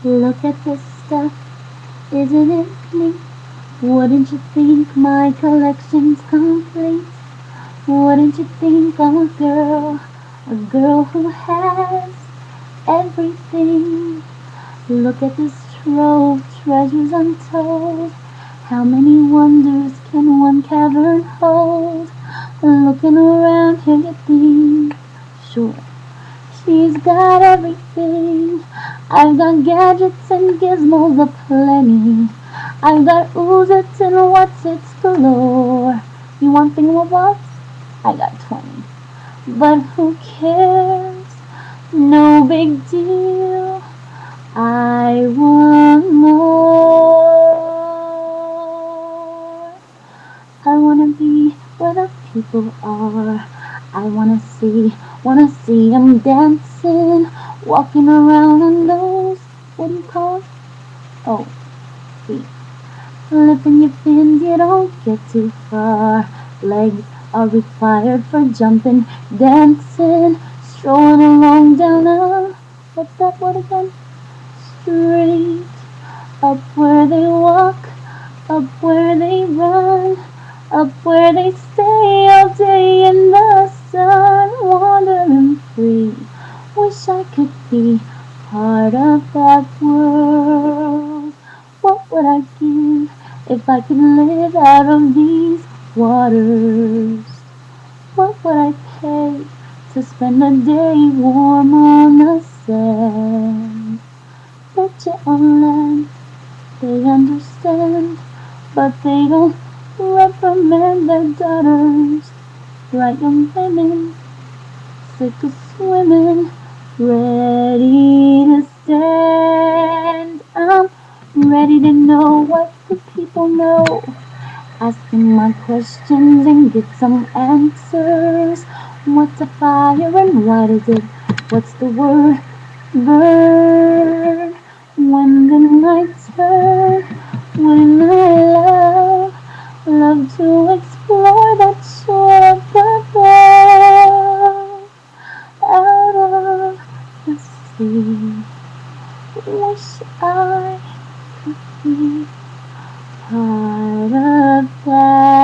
Look at this stuff, isn't it neat? Wouldn't you think my collection's complete? Wouldn't you think I'm a girl who has everything? Look at this trove, treasures untold. How many wonders can one cavern hold? Looking around here you think, sure, she's got everything. I've got gadgets and gizmos aplenty. I've got oozits and what's its galore. You want thingamabobs? I got 20. But who cares? No big deal. I want more. I wanna be where the people are. I wanna see them dancing, walking around on those, what do you call it? Oh, feet. Lifting your fins, you don't get too far. Legs are required for jumping, dancing, strolling along down a, what's that word again? Street. Up where they walk, up where they run, up where they stay all day in the sun, wandering free. Wish I could be part of that world. What would I give if I could live out of these waters? What would I pay to spend a day warm on the sand? Richer on land, they understand, but they don't reprimand their daughters. Bright young women, sick of swimming, ready to stand. I'm ready to know what the people know. Asking my questions and get some answers. What's a fire and what is it? What's the word? Burn. When the nights turn, when I love to explore that shore above, out of the sea. Wish I could be part of that.